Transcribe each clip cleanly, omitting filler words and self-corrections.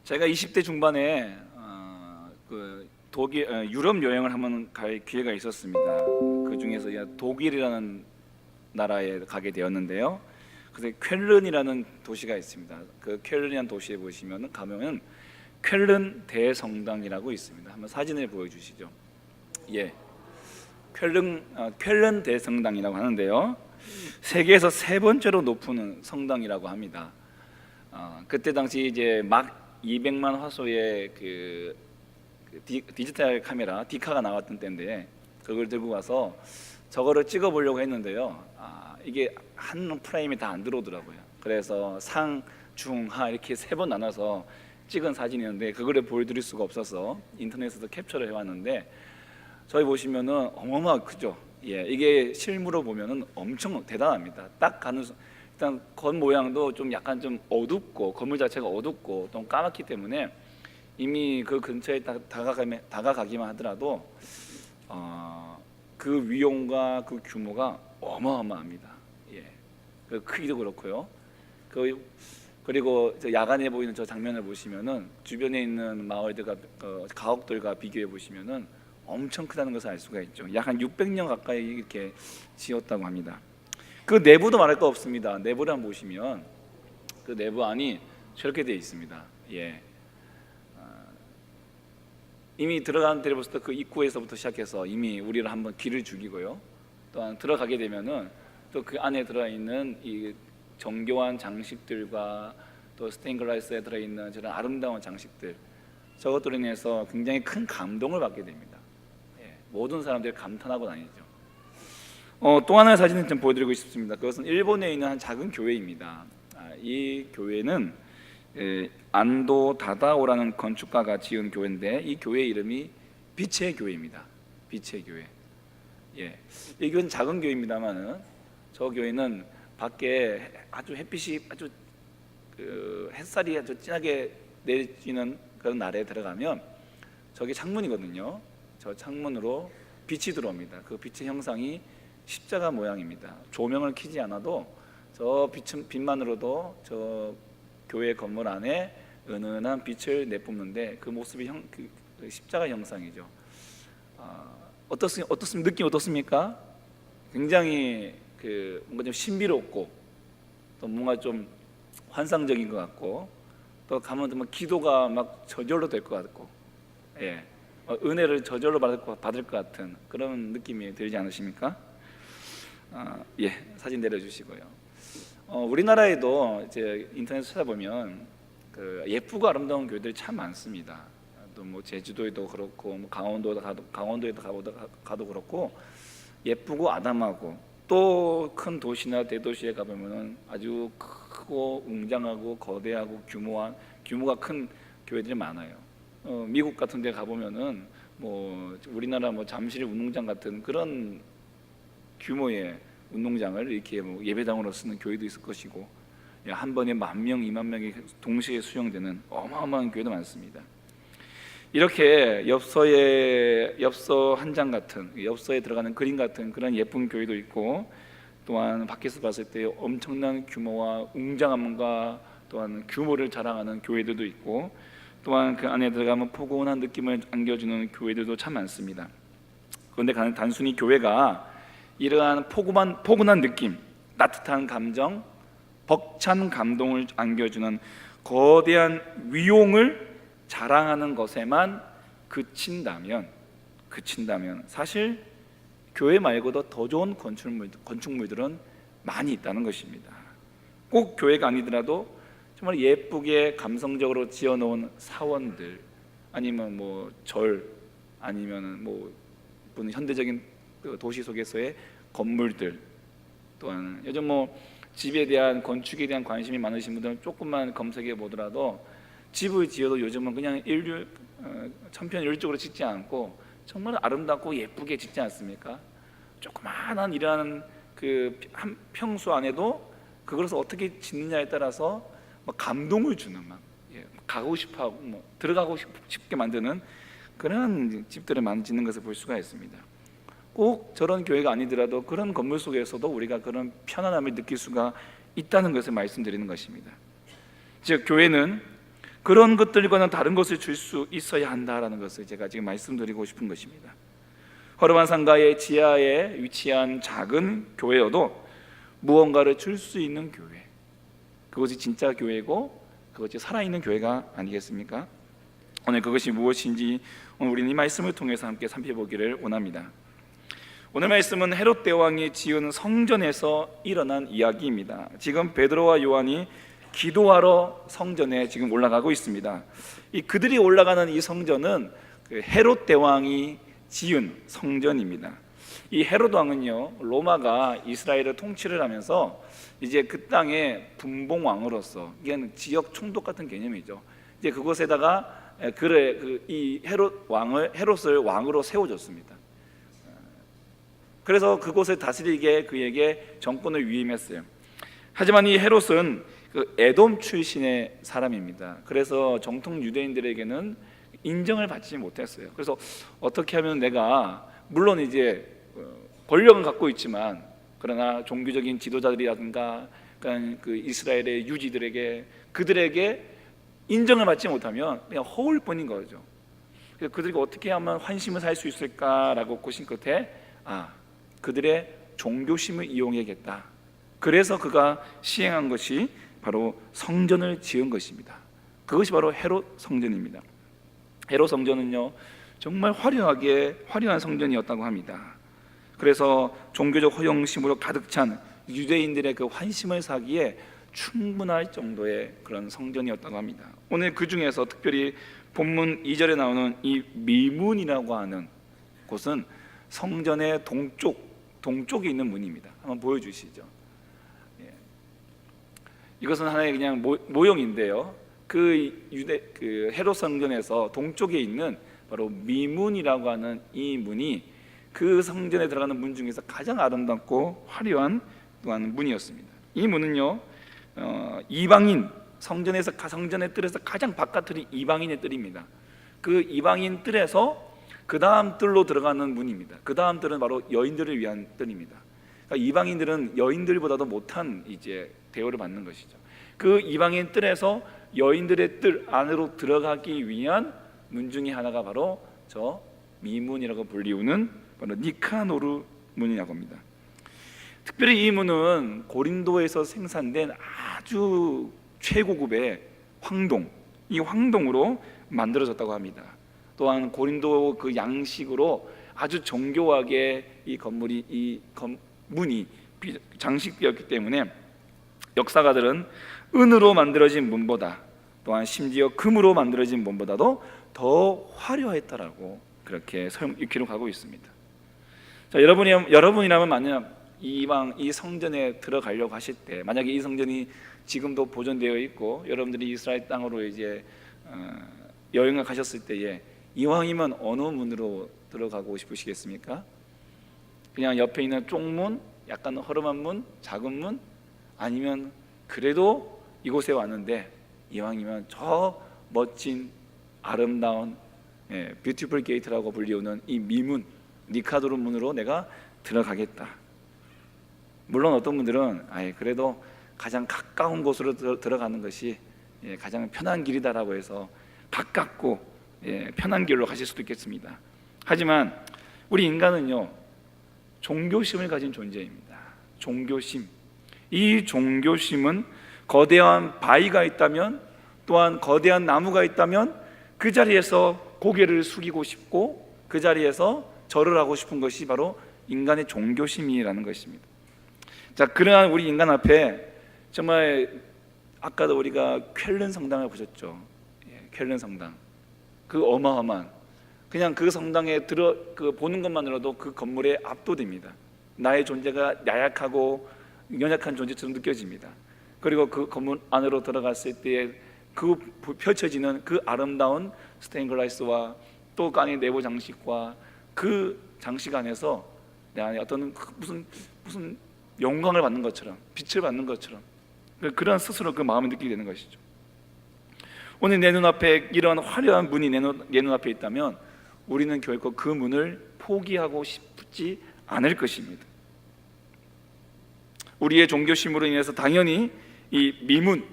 제가 20대 중반에 독일, 유럽 여행을 한번 갈 기회가 있었습니다. 그 중에서 독일이라는 나라에 가게 되었는데요. 그래서 쾰른이라는 도시가 있습니다. 그 쾰른이라는 도시에 보시면 가면은 쾰른 대성당이라고 있습니다. 한번 사진을 보여주시죠. 예, 쾰른 대성당이라고 하는데요. 세계에서 세 번째로 높은 성당이라고 합니다. 그때 당시 이제 막 200만 화소의 디지털 카메라 디카가 나왔던 때인데 그걸 들고 가서 저거를 찍어 보려고 했는데요. 이게 한 프레임이 다 안 들어오더라고요. 그래서 상, 중, 하 이렇게 세 번 나눠서 찍은 사진이었는데 그거를 보여드릴 수가 없어서 인터넷에서 캡처를 해왔는데 저희 보시면은 어마어마하게 크죠. 예, 이게 실물로 보면은 엄청 대단합니다. 딱 가는 일단 건 모양도 좀 약간 좀 어둡고 건물 자체가 어둡고 좀 까맣기 때문에 이미 그 근처에 다가가기만 하더라도 그 위용과 그 규모가 어마어마합니다. 예, 그 크기도 그렇고요. 그리고 야간에 보이는 저 장면을 보시면은 주변에 있는 마을들과 가옥들과 비교해 보시면은 엄청 크다는 것을 알 수가 있죠. 약 한 600년 가까이 이렇게 지었다고 합니다. 그 내부도 말할 거 없습니다. 내부를 한번 보시면 그 내부 안이 저렇게 되어 있습니다. 예. 이미 들어가는 데를 봤을 때 그 입구에서부터 시작해서 이미 우리를 한번 길을 죽이고요. 또한 들어가게 되면은 또 그 안에 들어있는 이 정교한 장식들과 또 스테인글라스에 들어있는 저런 아름다운 장식들, 저것들로 인해서 굉장히 큰 감동을 받게 됩니다. 예, 모든 사람들이 감탄하고 다니죠. 또 하나의 사진을 좀 보여드리고 싶습니다. 그것은 일본에 있는 한 작은 교회입니다. 이 교회는 안도 다다오라는 건축가가 지은 교회인데 이 교회 이름이 빛의 교회입니다. 빛의 교회. 예, 이 교회는 작은 교회입니다만은 저 교회는 밖에 아주 햇빛이 아주 햇살이 아주 진하게 내리는 그런 날에 들어가면 저기 창문이거든요. 저 창문으로 빛이 들어옵니다. 그 빛의 형상이 십자가 모양입니다. 조명을 켜지 않아도 저 빛만으로도 저 교회 건물 안에 은은한 빛을 내뿜는데 그 모습이 그 십자가 형상이죠. 어떻습니까? 느낌 어떻습니까? 굉장히 뭔가 좀 신비롭고 또 뭔가 좀 환상적인 것 같고 또 가면 뭐 기도가 막 저절로 될 것 같고, 예, 은혜를 저절로 받을 것 같은 그런 느낌이 들지 않으십니까? 예, 사진 내려주시고요. 우리나라에도 이제 인터넷 찾아보면 예쁘고 아름다운 교회들이 참 많습니다. 또 뭐 제주도에도 그렇고 뭐 강원도에도 가도 그렇고 예쁘고 아담하고 또 큰 도시나 대도시에 가보면은 아주 크고 웅장하고 거대하고 규모가 큰 교회들이 많아요. 미국 같은 데 가보면은 뭐 우리나라 뭐 잠실 운동장 같은 그런 규모의 운동장을 이렇게 뭐 예배당으로 쓰는 교회도 있을 것이고, 한 번에 10,000명, 20,000명이 동시에 수용되는 어마어마한 교회도 많습니다. 이렇게 엽서 한 장 같은, 엽서에 들어가는 그림 같은 그런 예쁜 교회도 있고, 또한 밖에서 봤을 때 엄청난 규모와 웅장함과 또한 규모를 자랑하는 교회들도 있고, 또한 그 안에 들어가면 포근한 느낌을 안겨주는 교회들도 참 많습니다. 그런데 단순히 교회가 이러한 포근한 느낌, 따뜻한 감정, 벅찬 감동을 안겨주는 거대한 위용을 자랑하는 것에만 그친다면 사실 교회 말고도 더 좋은 건축물들은 많이 있다는 것입니다. 꼭 교회가 아니더라도 정말 예쁘게 감성적으로 지어놓은 사원들, 아니면 뭐 절, 아니면 뭐 현대적인 도시 속에서의 건물들, 또한 요즘 뭐 집에 대한 건축에 대한 관심이 많으신 분들은 조금만 검색해 보더라도 집을 지어도 요즘은 그냥 천편일률적으로 짓지 않고 정말 아름답고 예쁘게 짓지 않습니까? 조그마한 이러한 한 평수 안에도 그것을 어떻게 짓느냐에 따라서 감동을 주는 가고 싶어하고 들어가고 싶게 만드는 그런 집들을 많이 짓는 것을 볼 수가 있습니다. 꼭 저런 교회가 아니더라도 그런 건물 속에서도 우리가 그런 편안함을 느낄 수가 있다는 것을 말씀드리는 것입니다. 즉 교회는 그런 것들과는 다른 것을 줄 수 있어야 한다라는 것을 제가 지금 말씀드리고 싶은 것입니다. 허름한 상가의 지하에 위치한 작은 교회여도 무언가를 줄 수 있는 교회, 그것이 진짜 교회고 그것이 살아있는 교회가 아니겠습니까? 오늘 그것이 무엇인지 오늘 우리는 이 말씀을 통해서 함께 살펴보기를 원합니다. 오늘 말씀은 헤롯 대왕이 지은 성전에서 일어난 이야기입니다. 지금 베드로와 요한이 기도하러 성전에 지금 올라가고 있습니다. 그들이 올라가는 이 성전은 헤롯 대왕이 지은 성전입니다. 이 헤롯 왕은요, 로마가 이스라엘을 통치를 하면서 이제 그 땅의 분봉 왕으로서, 이게 지역 총독 같은 개념이죠. 이제 그곳에다가 이 헤롯을 왕으로 세워줬습니다. 그래서 그곳을 다스리게 그에게 정권을 위임했어요. 하지만 이 헤롯은 에돔 출신의 사람입니다. 그래서 정통 유대인들에게는 인정을 받지 못했어요. 그래서 어떻게 하면 내가, 물론 이제 권력은 갖고 있지만, 그러나 종교적인 지도자들이라든가 그 이스라엘의 유지들에게, 그들에게 인정을 받지 못하면 그냥 허울 뿐인 거죠. 그래서 그들이 어떻게 하면 환심을 살 수 있을까라고 고심 끝에 그들의 종교심을 이용해야겠다. 그래서 그가 시행한 것이 바로 성전을 지은 것입니다. 그것이 바로 헤롯 성전입니다. 헤롯 성전은요, 정말 화려한 성전이었다고 합니다. 그래서 종교적 허영심으로 가득 찬 유대인들의 그 환심을 사기에 충분할 정도의 그런 성전이었다고 합니다. 오늘 그 중에서 특별히 본문 2절에 나오는 이 미문이라고 하는 곳은 성전의 동쪽에 있는 문입니다. 한번 보여주시죠. 이것은 하나의 그냥 모형인데요. 그 헤롯 성전에서 동쪽에 있는 바로 미문이라고 하는 이 문이 그 성전에 들어가는 문 중에서 가장 아름답고 화려한 또한 문이었습니다. 이 문은요, 이방인 성전의 뜰에서 가장 바깥이 이방인의 뜰입니다. 그 이방인 뜰에서 그 다음 뜰로 들어가는 문입니다. 그 다음 뜰은 바로 여인들을 위한 뜰입니다. 그러니까 이방인들은 여인들보다도 못한 이제 대우를 받는 것이죠. 그 이방인 뜰에서 여인들의 뜰 안으로 들어가기 위한 문 중에 하나가 바로 저 미문이라고 불리우는 바로 니카노르 문이라고 합니다. 특별히 이 문은 고린도에서 생산된 아주 최고급의 이 황동으로 만들어졌다고 합니다. 또한 고린도 그 양식으로 아주 정교하게 이 문이 장식되었기 때문에 역사가들은 은으로 만들어진 문보다, 또한 심지어 금으로 만들어진 문보다도 더 화려했다라고 그렇게 기록하고 있습니다. 자, 여러분이라면 만약 이 성전에 들어가려고 하실 때, 만약에 이 성전이 지금도 보존되어 있고 여러분들이 이스라엘 땅으로 이제 여행을 가셨을 때에 이왕이면 어느 문으로 들어가고 싶으시겠습니까? 그냥 옆에 있는 쪽문, 약간 허름한 문, 작은 문, 아니면 그래도 이곳에 왔는데 이왕이면 저 멋진 아름다운 뷰티풀 게이트라고 불리우는 이 미문, 니카도르 문으로 내가 들어가겠다. 물론 어떤 분들은 그래도 가장 가까운 곳으로 들어가는 것이 가장 편한 길이다라고 해서 가깝고 편한 길로 가실 수도 있겠습니다. 하지만 우리 인간은요, 종교심을 가진 존재입니다. 종교심. 이 종교심은 거대한 바위가 있다면, 또한 거대한 나무가 있다면 그 자리에서 고개를 숙이고 싶고 그 자리에서 절을 하고 싶은 것이 바로 인간의 종교심이라는 것입니다. 자, 그러한 우리 인간 앞에 정말 아까도 우리가 쾰른 성당을 보셨죠. 쾰른 성당, 그 어마어마한, 그냥 그 성당에 보는 것만으로도 그 건물에 압도됩니다. 나의 존재가 나약하고 연약한 존재처럼 느껴집니다. 그리고 그 건물 안으로 들어갔을 때에 그 펼쳐지는 그 아름다운 스테인글라스와 또 그 안의 내부 장식과 그 장식 안에서 내 안에 어떤 무슨 영광을 받는 것처럼, 빛을 받는 것처럼, 그런 스스로 그 마음을 느끼게 되는 것이죠. 오늘 내 눈앞에 이런 화려한 문이 내 눈앞에 있다면 우리는 결코 그 문을 포기하고 싶지 않을 것입니다. 우리의 종교심으로 인해서 당연히 이 미문,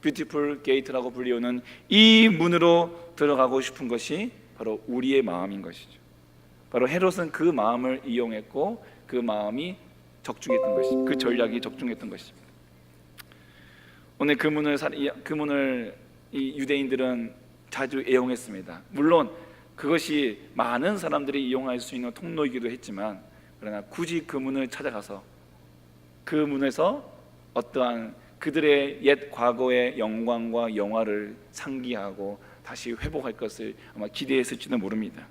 뷰티풀 게이트라고 불리우는 이 문으로 들어가고 싶은 것이 바로 우리의 마음인 것이죠. 바로 헤롯은 그 마음을 이용했고 그 마음이 적중했던 것입니다. 그 전략이 적중했던 것입니다. 오늘 그 문을 이 유대인들은 자주 애용했습니다. 물론 그것이 많은 사람들이 이용할 수 있는 통로이기도 했지만, 그러나 굳이 그 문을 찾아가서 그 문에서 어떠한 그들의 옛 과거의 영광과 영화를 상기하고 다시 회복할 것을 아마 기대했을지도 모릅니다.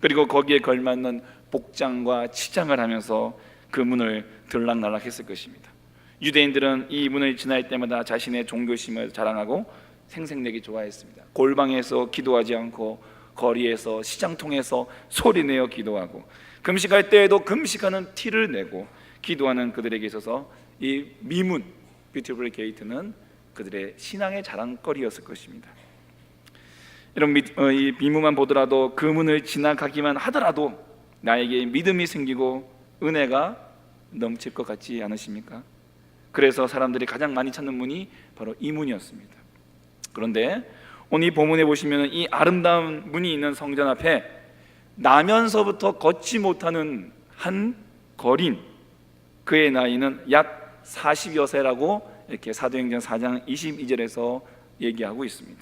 그리고 거기에 걸맞는 복장과 치장을 하면서 그 문을 들락날락했을 것입니다. 유대인들은 이 문을 지날 때마다 자신의 종교심을 자랑하고 생색내기 좋아했습니다. 골방에서 기도하지 않고 거리에서 시장통에서 소리내어 기도하고, 금식할 때에도 금식하는 티를 내고 기도하는 그들에게 있어서 이 미문, 뷰티풀 게이트는 그들의 신앙의 자랑거리였을 것입니다. 이런 이 미문만 보더라도 그 문을 지나가기만 하더라도 나에게 믿음이 생기고 은혜가 넘칠 것 같지 않으십니까? 그래서 사람들이 가장 많이 찾는 문이 바로 이 문이었습니다. 그런데 오늘 이 본문에 보시면 이 아름다운 문이 있는 성전 앞에 나면서부터 걷지 못하는 한 거린, 그의 나이는 약 40여 세라고 이렇게 사도행전 4장 22절에서 얘기하고 있습니다.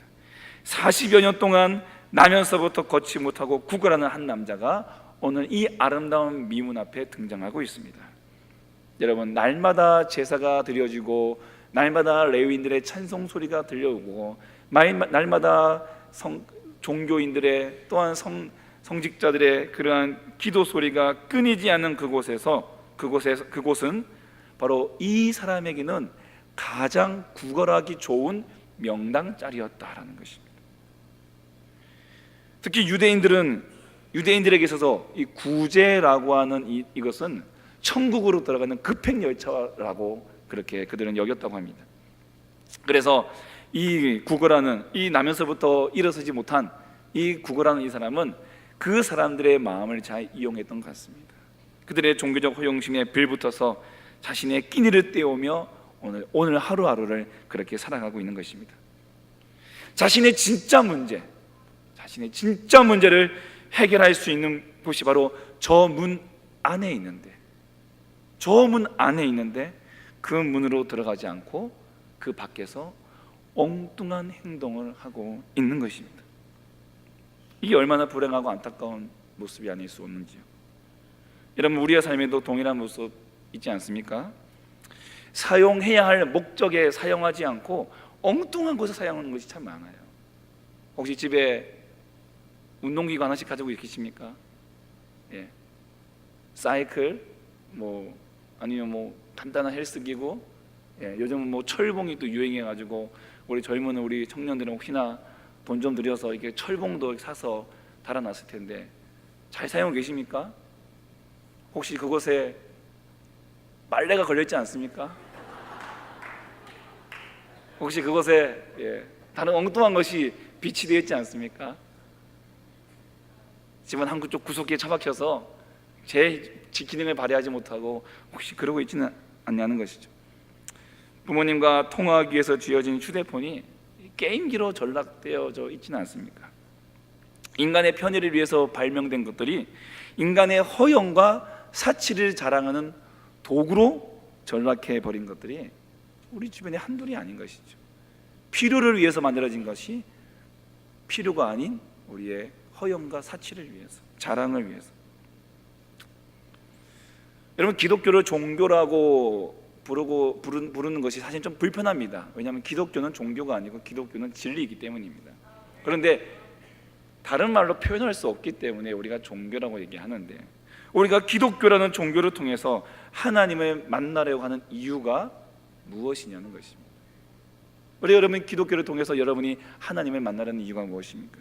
40여 년 동안 나면서부터 걷지 못하고 구걸하는 한 남자가 오늘 이 아름다운 미문 앞에 등장하고 있습니다. 여러분, 날마다 제사가 드려지고 날마다 레위인들의 찬송 소리가 들려오고 날마다 종교인들의 또한 성직자들의 그러한 기도 소리가 끊이지 않는 그곳은 바로 이 사람에게는 가장 구걸하기 좋은 명당 자리였다라는 것입니다. 특히 유대인들에게 있어서 이 구제라고 하는 이것은 천국으로 들어가는 급행 열차라고 그렇게 그들은 여겼다고 합니다. 그래서 이 구걸하는, 이 나면서부터 일어서지 못한 이 구걸하는 이 사람은 그 사람들의 마음을 잘 이용했던 것 같습니다. 그들의 종교적 허영심에 빌붙어서 자신의 끼니를 때우며 오늘 하루하루를 그렇게 살아가고 있는 것입니다. 자신의 진짜 문제를 해결할 수 있는 곳이 바로 저 문 안에 있는데, 그 문으로 들어가지 않고 그 밖에서 엉뚱한 행동을 하고 있는 것입니다. 이게 얼마나 불행하고 안타까운 모습이 아닐 수 없는지요. 여러분, 우리의 삶에도 동일한 모습 있지 않습니까? 사용해야 할 목적에 사용하지 않고 엉뚱한 곳에 사용하는 것이 참 많아요. 혹시 집에 운동기구 하나씩 가지고 계십니까? 예. 사이클, 아니면 간단한 헬스기구, 요즘은 철봉이 또 유행해가지고 우리 청년들은 혹시나 돈 좀 들여서 이렇게 철봉도 사서 달아놨을 텐데 잘 사용하고 계십니까? 혹시 그곳에 말레가 걸려있지 않습니까? 혹시 그곳에 다른 엉뚱한 것이 비치되어 있지 않습니까? 집안 한쪽 구석에 처박혀서 제 기능을 발휘하지 못하고 혹시 그러고 있지는 않냐는 것이죠. 부모님과 통화하기 위해서 쥐어진 휴대폰이 게임기로 전락되어져 있지는 않습니까? 인간의 편의를 위해서 발명된 것들이 인간의 허영과 사치를 자랑하는 도구로 전락해버린 것들이 우리 주변에 한둘이 아닌 것이죠. 필요를 위해서 만들어진 것이 필요가 아닌 우리의 허영과 사치를 위해서, 자랑을 위해서. 여러분, 기독교를 종교라고 부르는 것이 사실 좀 불편합니다. 왜냐하면 기독교는 종교가 아니고 기독교는 진리이기 때문입니다. 그런데 다른 말로 표현할 수 없기 때문에 우리가 종교라고 얘기하는데, 우리가 기독교라는 종교를 통해서 하나님을 만나려고 하는 이유가 무엇이냐는 것입니다. 우리 여러분, 기독교를 통해서 여러분이 하나님을 만나려는 이유가 무엇입니까?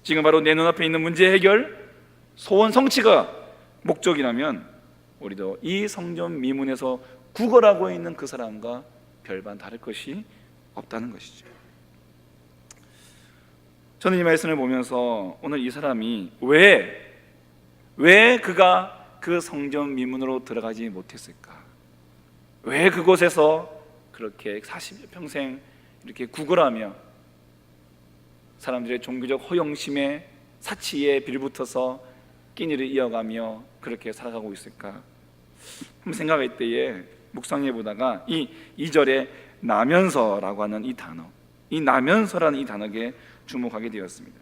지금 바로 내 눈앞에 있는 문제 해결, 소원 성취가 목적이라면 우리도 이 성전 미문에서 구걸하고 있는 그 사람과 별반 다를 것이 없다는 것이죠. 저는 이 말씀을 보면서 오늘 이 사람이 왜 그가 그 성전 미문으로 들어가지 못했을까? 왜 그곳에서 그렇게 40여 평생 이렇게 구걸하며 사람들의 종교적 허영심에 사치에 빌붙어서 끼니를 이어가며 그렇게 살아가고 있을까? 한번 생각할 때에 묵상해 보다가 이 2절에 나면서라고 하는 이 단어, 이 나면서라는 이 단어에 주목하게 되었습니다.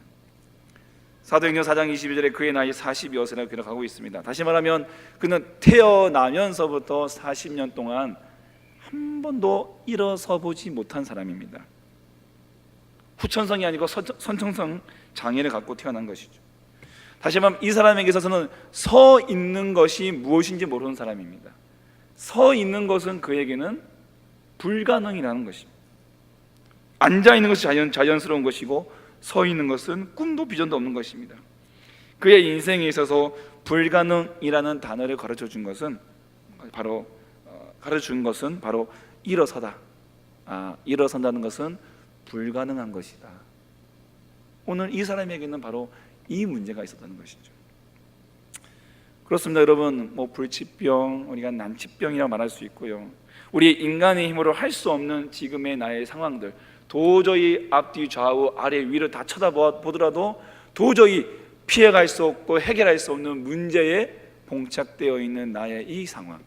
사도행전 4장 22절에 그의 나이 40여세라고 기록하고 있습니다. 다시 말하면 그는 태어나면서부터 40년 동안 한 번도 일어서 보지 못한 사람입니다. 후천성이 아니고 선천성 장애를 갖고 태어난 것이죠. 다시 말하면 이 사람에게 있어서는 서 있는 것이 무엇인지 모르는 사람입니다. 서 있는 것은 그에게는 불가능이라는 것입니다. 앉아 있는 것이 자연스러운 것이고 서 있는 것은 꿈도 비전도 없는 것입니다. 그의 인생에 있어서 불가능이라는 단어를 가르쳐 준 것은 바로 일어서다. 일어선다는 것은 불가능한 것이다. 오늘 이 사람에게는 바로 이 문제가 있었다는 것이죠. 그렇습니다, 여러분. 불치병, 우리가 난치병이라고 말할 수 있고요. 우리 인간의 힘으로 할 수 없는 지금의 나의 상황들, 도저히 앞뒤 좌우 아래 위를 다 쳐다보더라도 도저히 피해갈 수 없고 해결할 수 없는 문제에 봉착되어 있는 나의 이 상황,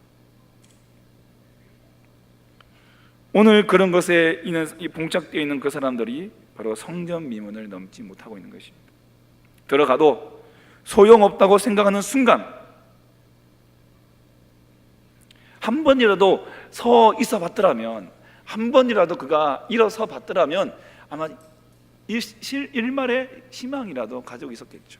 오늘 그런 것에 봉착되어 있는 그 사람들이 바로 성전 미문을 넘지 못하고 있는 것입니다. 들어가도 소용없다고 생각하는 순간, 한 번이라도 서 있어 봤더라면, 한 번이라도 그가 일어서 봤더라면 아마 일말의 희망이라도 가지고 있었겠죠.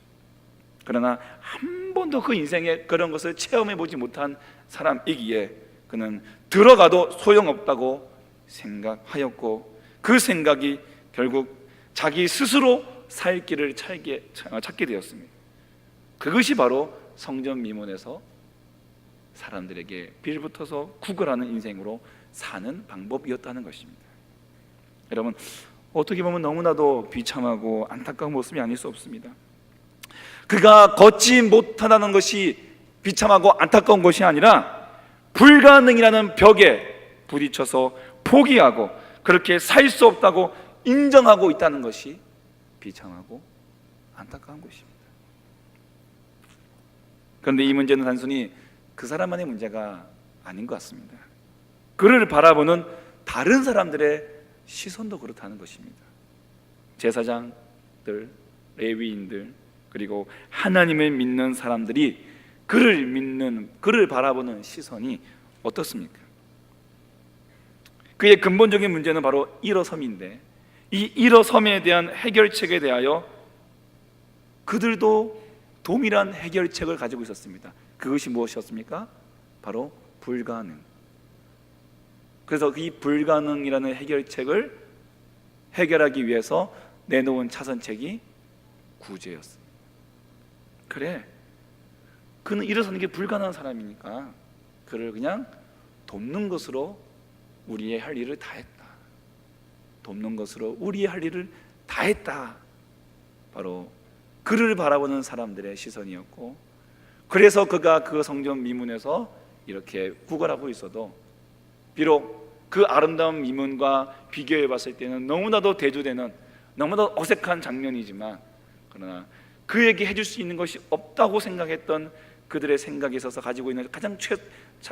그러나 한 번도 그 인생에 그런 것을 체험해 보지 못한 사람이기에 그는 들어가도 소용없다고 생각하였고, 그 생각이 결국 자기 스스로 살 길을 찾게 되었습니다. 그것이 바로 성전 미문에서 사람들에게 빌붙어서 구걸하는 인생으로 사는 방법이었다는 것입니다. 여러분, 어떻게 보면 너무나도 비참하고 안타까운 모습이 아닐 수 없습니다. 그가 걷지 못하다는 것이 비참하고 안타까운 것이 아니라 불가능이라는 벽에 부딪혀서 포기하고 그렇게 살 수 없다고 인정하고 있다는 것이 비참하고 안타까운 것입니다. 그런데 이 문제는 단순히 그 사람만의 문제가 아닌 것 같습니다. 그를 바라보는 다른 사람들의 시선도 그렇다는 것입니다. 제사장들, 레위인들, 그리고 하나님을 믿는 사람들이 그를 바라보는 시선이 어떻습니까? 그의 근본적인 문제는 바로 일어섬인데, 이 일어섬에 대한 해결책에 대하여 그들도 동일한 해결책을 가지고 있었습니다. 그것이 무엇이었습니까? 바로 불가능. 그래서 이 불가능이라는 해결책을 해결하기 위해서 내놓은 차선책이 구제였습니다. 그래, 그는 일어서는 게 불가능한 사람이니까 그를 그냥 돕는 것으로 우리의 할 일을 다 했다. 돕는 것으로 우리의 할 일을 다 했다. 바로 그를 바라보는 사람들의 시선이었고, 그래서 그가 그 성전 미문에서 이렇게 구걸하고 있어도 비록 그 아름다운 미문과 비교해 봤을 때는 너무나도 대조되는, 너무나도 어색한 장면이지만, 그러나 그에게 해줄 수 있는 것이 없다고 생각했던 그들의 생각에 있어서 가지고 있는 가장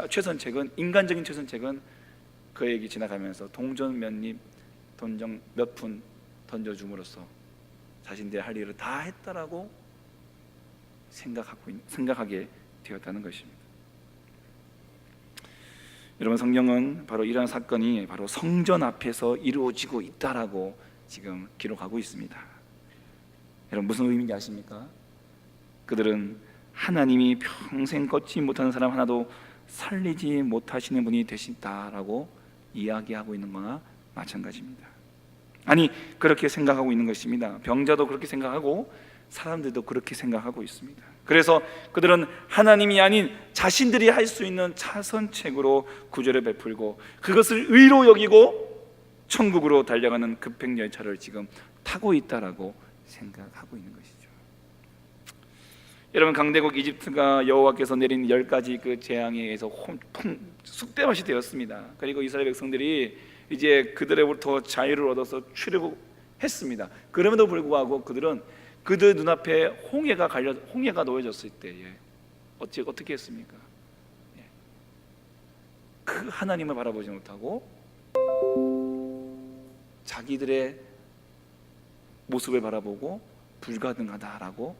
최선책은, 인간적인 최선책은 그에게 지나가면서 동전 몇 입, 돈정 몇 푼 던져줌으로써 자신들의 할 일을 다 했다라고 생각하게 되었다는 것입니다. 여러분, 성경은 바로 이러한 사건이 바로 성전 앞에서 이루어지고 있다라고 지금 기록하고 있습니다. 여러분, 무슨 의미인지 아십니까? 그들은 하나님이 평생 걷지 못하는 사람 하나도 살리지 못하시는 분이 되신다라고 이야기하고 있는 거나 마찬가지입니다. 아니, 그렇게 생각하고 있는 것입니다. 병자도 그렇게 생각하고 사람들도 그렇게 생각하고 있습니다. 그래서 그들은 하나님이 아닌 자신들이 할 수 있는 차선책으로 구제를 베풀고 그것을 의로 여기고 천국으로 달려가는 급행열차를 지금 타고 있다라고 생각하고 있는 것이죠. 여러분, 강대국 이집트가 여호와께서 내린 10가지 그 재앙에 의해서 쑥대밭이 되었습니다. 그리고 이스라엘 백성들이 이제 그들로부터 자유를 얻어서 출애굽했습니다. 그럼에도 불구하고 그들은 그들 눈앞에 홍해가 놓여졌을 때에 어떻게 했습니까? 그 하나님을 바라보지 못하고 자기들의 모습을 바라보고 불가능하다라고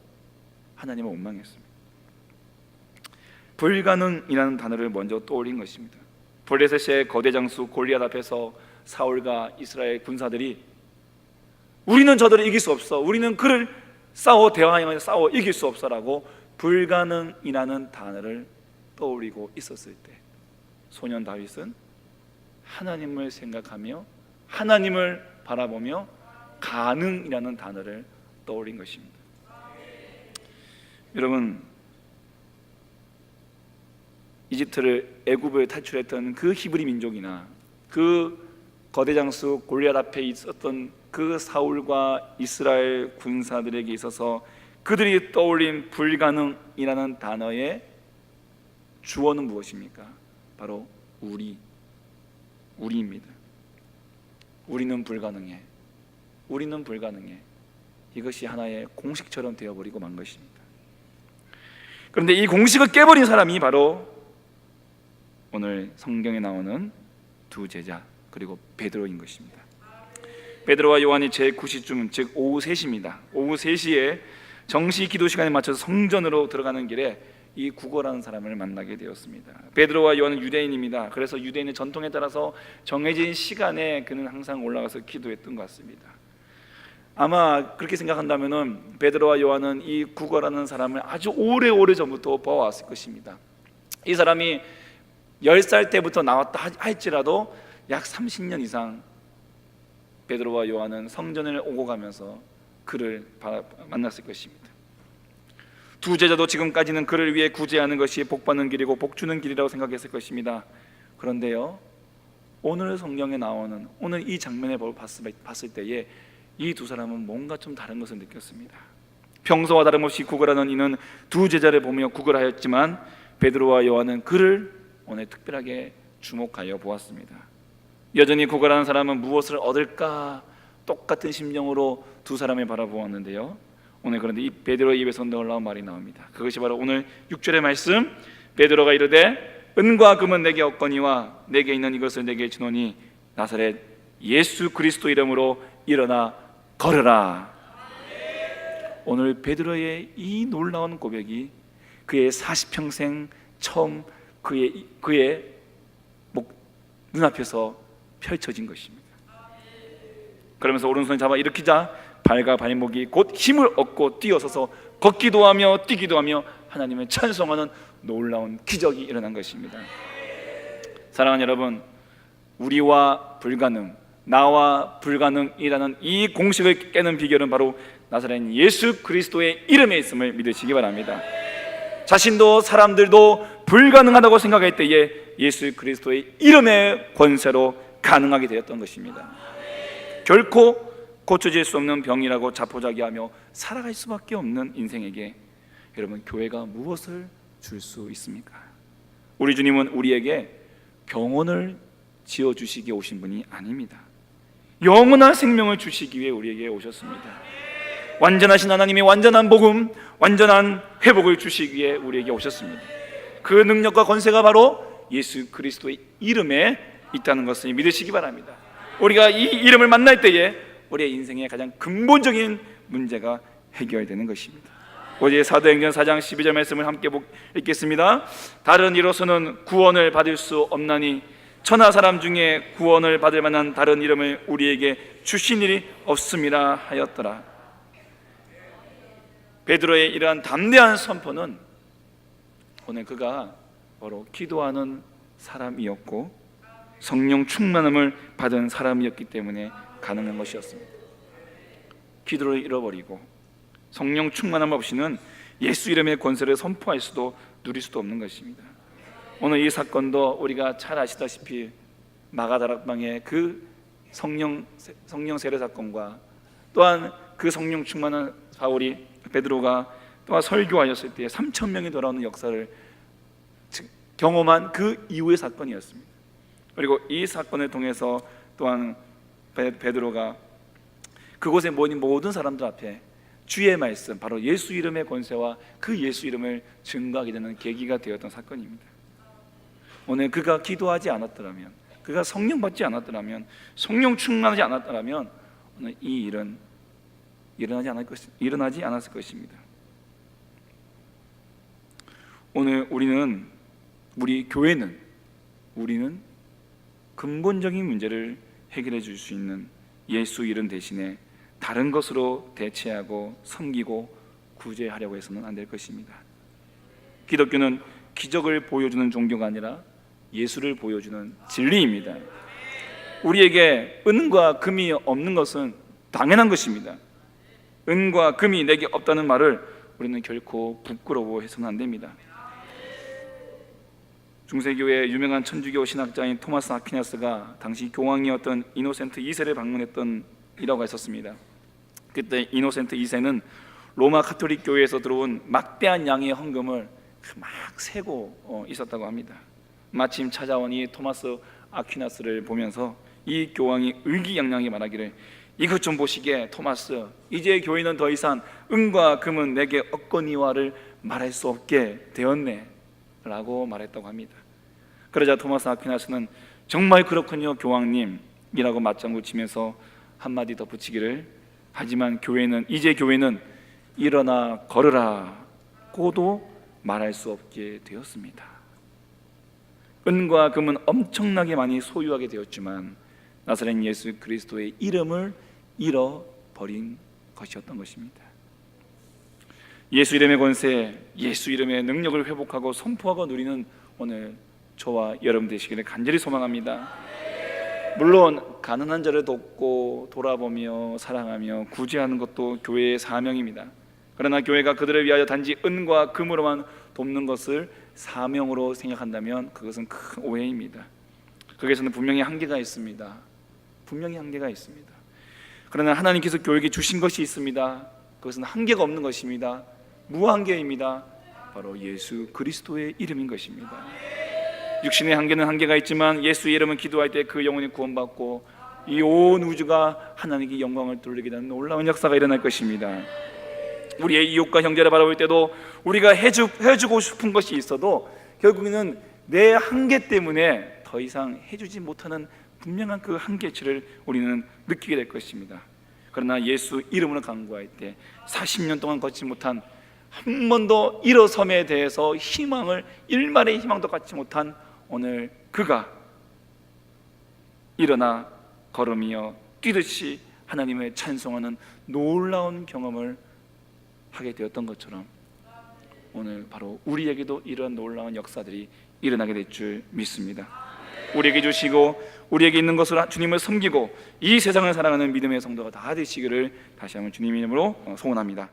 하나님을 원망했습니다. 불가능이라는 단어를 먼저 떠올린 것입니다. 블레셋의 거대 장수 골리앗 앞에서 사울과 이스라엘 군사들이 우리는 저들을 이길 수 없어, 우리는 그를 대화하여 싸워 이길 수 없어라고 불가능이라는 단어를 떠올리고 있었을 때 소년 다윗은 하나님을 생각하며 하나님을 바라보며 가능이라는 단어를 떠올린 것입니다. 여러분, 애굽을 탈출했던 그 히브리 민족이나 그 거대 장수 골리앗 앞에 있었던 그 사울과 이스라엘 군사들에게 있어서 그들이 떠올린 불가능이라는 단어의 주어는 무엇입니까? 바로 우리입니다. 우리는 불가능해. 이것이 하나의 공식처럼 되어버리고 만 것입니다. 그런데 이 공식을 깨버린 사람이 바로 오늘 성경에 나오는 두 제자 그리고 베드로인 것입니다. 베드로와 요한이 제9시쯤 즉 오후 3시입니다. 오후 3시에 정시 기도 시간에 맞춰서 성전으로 들어가는 길에 이 구거라는 사람을 만나게 되었습니다. 베드로와 요한은 유대인입니다. 그래서 유대인의 전통에 따라서 정해진 시간에 그는 항상 올라가서 기도했던 것 같습니다. 아마 그렇게 생각한다면은 베드로와 요한은 이 구거라는 사람을 아주 오래 전부터 보아왔을 것입니다. 이 사람이 10살 때부터 나왔다 할지라도 약 30년 이상 베드로와 요한은 성전을 오고 가면서 그를 만났을 것입니다. 두 제자도 지금까지는 그를 위해 구제하는 것이 복받는 길이고 복주는 길이라고 생각했을 것입니다. 그런데요, 오늘 성경에 나오는 오늘 이 장면을 봤을 때에 이 두 사람은 뭔가 좀 다른 것을 느꼈습니다. 평소와 다름없이 구걸하는 이는 두 제자를 보며 구걸하였지만 베드로와 요한은 그를 오늘 특별하게 주목하여 보았습니다. 여전히 구걸하는 사람은 무엇을 얻을까 똑같은 심정으로 두 사람을 바라보았는데요, 오늘 그런데 이 베드로의 입에서 놀라운 말이 나옵니다. 그것이 바로 오늘 6절의 말씀, 베드로가 이르되 은과 금은 내게 없거니와 내게 있는 이것을 내게 주노니 나사렛 예수 그리스도 이름으로 일어나 걸으라. 오늘 베드로의 이 놀라운 고백이 그의 40평생 처음 그의 눈앞에서 펼쳐진 것입니다. 그러면서 오른손을 잡아 일으키자 발과 발목이 곧 힘을 얻고 뛰어서서 걷기도 하며 뛰기도 하며 하나님을 찬송하는 놀라운 기적이 일어난 것입니다. 사랑하는 여러분, 우리와 불가능, 나와 불가능이라는 이 공식을 깨는 비결은 바로 나사렛 예수 그리스도의 이름에 있음을 믿으시기 바랍니다. 자신도 사람들도 불가능하다고 생각할 때에 예수 그리스도의 이름의 권세로 가능하게 되었던 것입니다. 결코 고쳐질 수 없는 병이라고 자포자기하며 살아갈 수밖에 없는 인생에게 여러분, 교회가 무엇을 줄 수 있습니까? 우리 주님은 우리에게 병원을 지어주시기 오신 분이 아닙니다. 영원한 생명을 주시기 위해 우리에게 오셨습니다. 완전하신 하나님이 완전한 복음, 완전한 회복을 주시기 위해 우리에게 오셨습니다. 그 능력과 권세가 바로 예수 그리스도의 이름에 있다는 것을 믿으시기 바랍니다. 우리가 이 이름을 만날 때에 우리의 인생의 가장 근본적인 문제가 해결되는 것입니다. 어제 사도행전 4장 12절 말씀을 함께 읽겠습니다. 다른 이로서는 구원을 받을 수 없나니 천하 사람 중에 구원을 받을 만한 다른 이름을 우리에게 주신 일이 없음이라 하였더라. 베드로의 이러한 담대한 선포는 오늘 그가 바로 기도하는 사람이었고 성령 충만함을 받은 사람이었기 때문에 가능한 것이었습니다. 기도를 잃어버리고 성령 충만함 없이는 예수 이름의 권세를 선포할 수도 누릴 수도 없는 것입니다. 오늘 이 사건도 우리가 잘 아시다시피 마가다락방의 그 성령 세례 사건과 또한 그 성령 충만한 바울이 베드로가 또한 설교하였을 때 3,000명이 돌아오는 역사를 경험한 그 이후의 사건이었습니다. 그리고 이 사건을 통해서 또한 베드로가 그곳에 모인 모든 사람들 앞에 주의 말씀, 바로 예수 이름의 권세와 그 예수 이름을 증거하게 되는 계기가 되었던 사건입니다. 오늘 그가 기도하지 않았더라면, 그가 성령 받지 않았더라면, 성령 충만하지 않았더라면 오늘 이 일은 일어나지 않았을 것입니다. 오늘 우리 교회는 근본적인 문제를 해결해 줄 수 있는 예수 이름 대신에 다른 것으로 대체하고 섬기고 구제하려고 해서는 안 될 것입니다. 기독교는 기적을 보여주는 종교가 아니라 예수를 보여주는 진리입니다. 우리에게 은과 금이 없는 것은 당연한 것입니다. 은과 금이 내게 없다는 말을 우리는 결코 부끄러워해서는 안 됩니다. 중세교회의 유명한 천주교 신학자인 토마스 아퀴나스가 당시 교황이었던 이노센트 2세를 방문했던 일화가 있었습니다. 그때 이노센트 2세는 로마 가톨릭 교회에서 들어온 막대한 양의 헌금을 막 세고 있었다고 합니다. 마침 찾아온 이 토마스 아퀴나스를 보면서 이 교황이 의기양양히 말하기를, 이것 좀 보시게 토마스, 이제 교회는 더 이상 은과 금은 내게 없거니와를 말할 수 없게 되었네 라고 말했다고 합니다. 그러자 토마스 아퀴나스는 정말 그렇군요 교황님 이라고 맞장구 치면서 한마디 더 붙이기를, 하지만 이제 교회는 일어나 걸으라 고도 말할 수 없게 되었습니다. 은과 금은 엄청나게 많이 소유하게 되었지만 나사렛 예수 그리스도의 이름을 잃어버린 것이었던 것입니다. 예수 이름의 권세, 예수 이름의 능력을 회복하고 선포하고 누리는 오늘 저와 여러분 되시기를 간절히 소망합니다. 물론 가난한 자를 돕고 돌아보며 사랑하며 구제하는 것도 교회의 사명입니다. 그러나 교회가 그들을 위하여 단지 은과 금으로만 돕는 것을 사명으로 생각한다면 그것은 큰 오해입니다. 거기에서는 분명히 한계가 있습니다. 그러나 하나님께서 교회에게 주신 것이 있습니다. 그것은 한계가 없는 것입니다. 무한계입니다. 바로 예수 그리스도의 이름인 것입니다. 육신의 한계는 한계가 있지만 예수의 이름은 기도할 때 그 영혼이 구원받고 이 온 우주가 하나님께 영광을 돌리게 되는 놀라운 역사가 일어날 것입니다. 우리의 이웃과 형제를 바라볼 때도 우리가 해주고 싶은 것이 있어도 결국에는 내 한계 때문에 더 이상 해주지 못하는 분명한 그 한계치를 우리는 느끼게 될 것입니다. 그러나 예수 이름으로 간구할 때 40년 동안 걷지 못한, 한 번도 일어섬에 대해서 일말의 희망도 갖지 못한 오늘 그가 일어나 걸으며 뛰듯이 하나님을 찬송하는 놀라운 경험을 하게 되었던 것처럼 오늘 바로 우리에게도 이런 놀라운 역사들이 일어나게 될 줄 믿습니다. 우리에게 주시고 우리에게 있는 것으로 주님을 섬기고 이 세상을 사랑하는 믿음의 성도가 다 되시기를 다시 한번 주님의 이름으로 소원합니다.